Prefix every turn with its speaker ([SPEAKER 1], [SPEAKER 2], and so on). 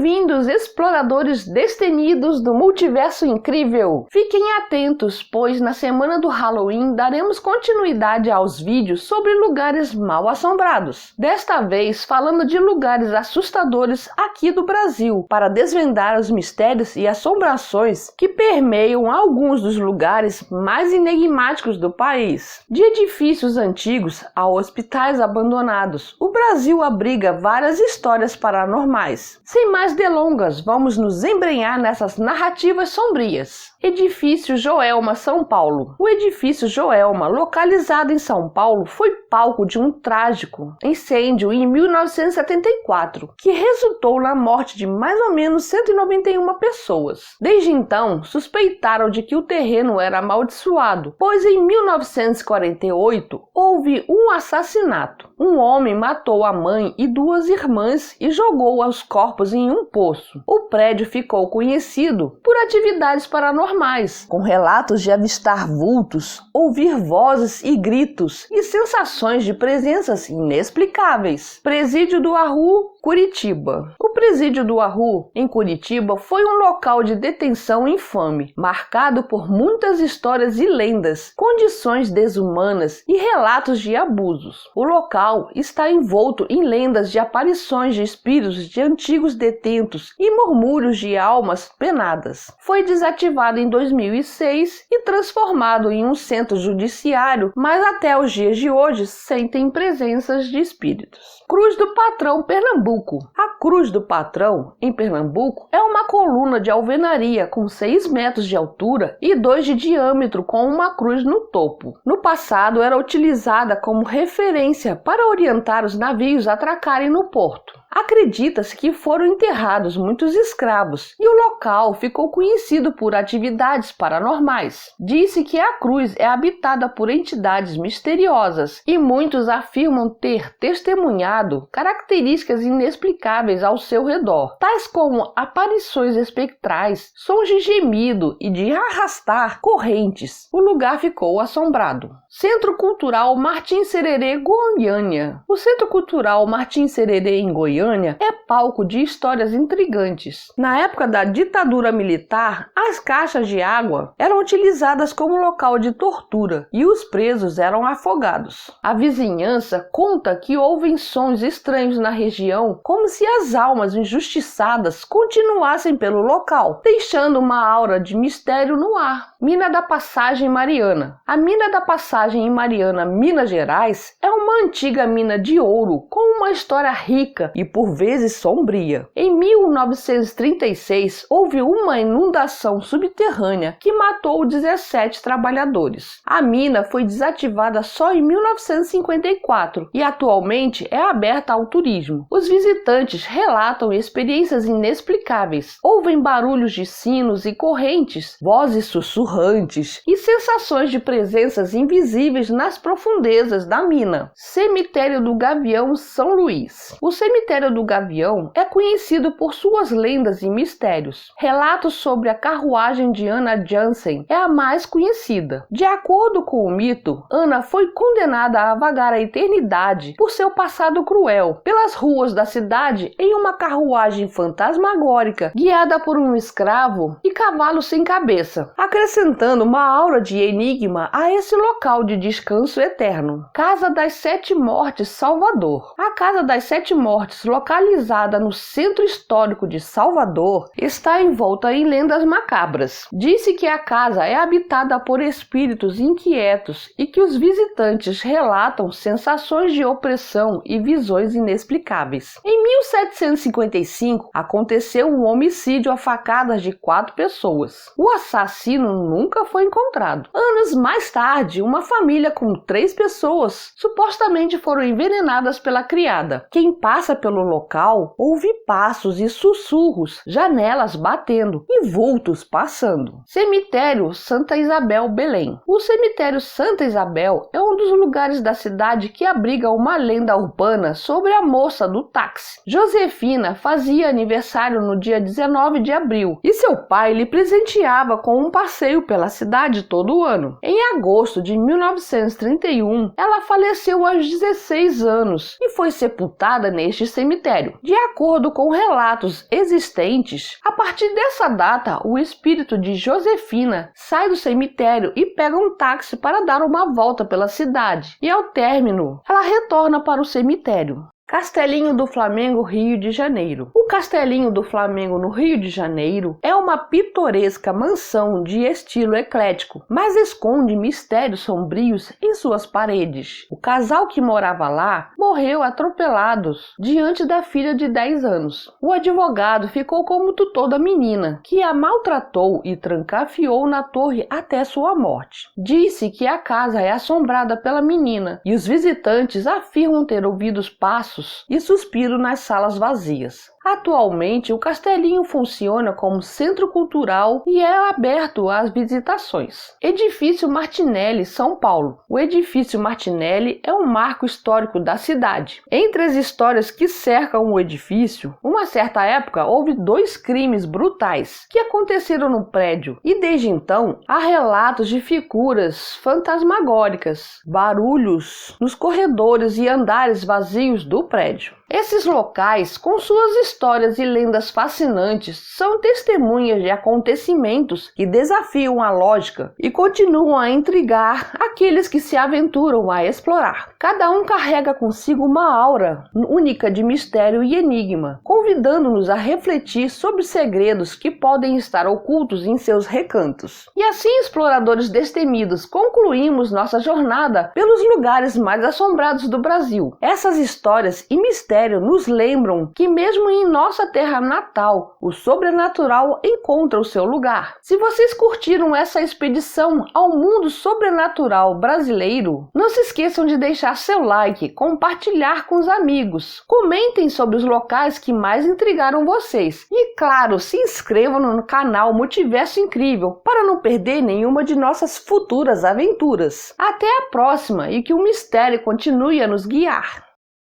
[SPEAKER 1] Bem-vindos, exploradores destemidos do multiverso incrível! Fiquem atentos, pois na semana do Halloween daremos continuidade aos vídeos sobre lugares mal assombrados. Desta vez falando de lugares assustadores aqui do Brasil, para desvendar os mistérios e assombrações que permeiam alguns dos lugares mais enigmáticos do país. De edifícios antigos a hospitais abandonados, o Brasil abriga várias histórias paranormais. Sem mais delongas, vamos nos embrenhar nessas narrativas sombrias. Edifício Joelma, São Paulo. O edifício Joelma, localizado em São Paulo, foi palco de um trágico incêndio em 1974, que resultou na morte de mais ou menos 191 pessoas. Desde então, suspeitaram de que o terreno era amaldiçoado, pois em 1948 houve um assassinato. Um homem matou a mãe e duas irmãs e jogou os corpos em um poço. O prédio ficou conhecido por atividades paranormais, com relatos de avistar vultos, ouvir vozes e gritos e sensações de presenças inexplicáveis. Presídio do Arru, Curitiba. O Presídio do Arru, em Curitiba, foi um local de detenção infame, marcado por muitas histórias e lendas, condições desumanas e relatos de abusos. O local está envolto em lendas de aparições de espíritos de antigos detentos e murmúrios de almas penadas. Foi desativado em 2006 e transformado em um centro judiciário, mas até os dias de hoje sentem presenças de espíritos. Cruz do Patrão, Pernambuco. A Cruz do Patrão, em Pernambuco, é uma coluna de alvenaria com 6 metros de altura e 2 de diâmetro, com uma cruz no topo. No passado era utilizada como referência para orientar os navios a atracarem no porto. Acredita-se que foram enterrados muitos escravos e o local ficou conhecido por atividades paranormais. Diz-se que a cruz é habitada por entidades misteriosas e muitos afirmam ter testemunhado características inexplicáveis ao seu redor, tais como aparições espectrais, sons de gemido e de arrastar correntes. O lugar ficou assombrado. Centro Cultural Martim Sererê, Goiânia. O Centro Cultural Martim Sererê, em Goiânia, é palco de histórias intrigantes. Na época da ditadura militar, as caixas de água eram utilizadas como local de tortura e os presos eram afogados. A vizinhança conta que ouvem sons estranhos na região, como se as almas injustiçadas continuassem pelo local, deixando uma aura de mistério no ar. Mina da Passagem Mariana. A Mina da Passagem em Mariana, Minas Gerais, é uma antiga mina de ouro com uma história rica e por vezes sombria. Em 1936, houve uma inundação subterrânea que matou 17 trabalhadores. A mina foi desativada só em 1954 e atualmente é aberta ao turismo. Os visitantes relatam experiências inexplicáveis. Ouvem barulhos de sinos e correntes, vozes sussurrantes e sensações de presenças invisíveis nas profundezas da mina. Cemitério do Gavião, São Luís. O cemitério do Gavião é conhecido por suas lendas e mistérios. Relatos sobre a carruagem de Anna Jansen é a mais conhecida. De acordo com o mito, Anna foi condenada a vagar a eternidade por seu passado cruel pelas ruas da cidade em uma carruagem fantasmagórica guiada por um escravo e cavalo sem cabeça, acrescentando uma aura de enigma a esse local de descanso eterno. Casa das Sete Mortes, Salvador. A Casa das Sete Mortes, localizada no centro histórico de Salvador, está envolta em lendas macabras. Diz-se que a casa é habitada por espíritos inquietos e que os visitantes relatam sensações de opressão e visões inexplicáveis. Em 1755, aconteceu um homicídio a facadas de 4 pessoas. O assassino nunca foi encontrado. Anos mais tarde, uma família com 3 pessoas supostamente foram envenenadas pela criada. Quem passa pelo local ouve passos e sussurros, janelas batendo e vultos passando. Cemitério Santa Isabel, Belém. O cemitério Santa Isabel é um dos lugares da cidade que abriga uma lenda urbana sobre a moça do táxi. Josefina fazia aniversário no dia 19 de abril e seu pai lhe presenteava com um passeio cemitério pela cidade todo ano. Em agosto de 1931, ela faleceu aos 16 anos e foi sepultada neste cemitério. De acordo com relatos existentes, a partir dessa data, o espírito de Josefina sai do cemitério e pega um táxi para dar uma volta pela cidade, e ao término, ela retorna para o cemitério. Castelinho do Flamengo, Rio de Janeiro. O Castelinho do Flamengo no Rio de Janeiro é uma pitoresca mansão de estilo eclético, mas esconde mistérios sombrios em suas paredes. O casal que morava lá morreu atropelados diante da filha de 10 anos. O advogado ficou como tutor da menina, que a maltratou e trancafiou na torre até sua morte. Disse que a casa é assombrada pela menina e os visitantes afirmam ter ouvido os passos e suspiro nas salas vazias. Atualmente, o Castelinho funciona como centro cultural e é aberto às visitações. Edifício Martinelli, São Paulo. O edifício Martinelli é um marco histórico da cidade. Entre as histórias que cercam o edifício, uma certa época houve 2 crimes brutais que aconteceram no prédio e desde então há relatos de figuras fantasmagóricas, barulhos nos corredores e andares vazios do prédio. Esses locais, com suas histórias e lendas fascinantes, são testemunhas de acontecimentos que desafiam a lógica e continuam a intrigar aqueles que se aventuram a explorar. Cada um carrega consigo uma aura única de mistério e enigma, convidando-nos a refletir sobre segredos que podem estar ocultos em seus recantos. E assim, exploradores destemidos, concluímos nossa jornada pelos lugares mais assombrados do Brasil. Essas histórias e mistérios nos lembram que mesmo em nossa terra natal, o sobrenatural encontra o seu lugar. Se vocês curtiram essa expedição ao mundo sobrenatural brasileiro, não se esqueçam de deixar seu like, compartilhar com os amigos, comentem sobre os locais que mais intrigaram vocês e, claro, se inscrevam no canal Multiverso Incrível para não perder nenhuma de nossas futuras aventuras. Até a próxima e que o mistério continue a nos guiar!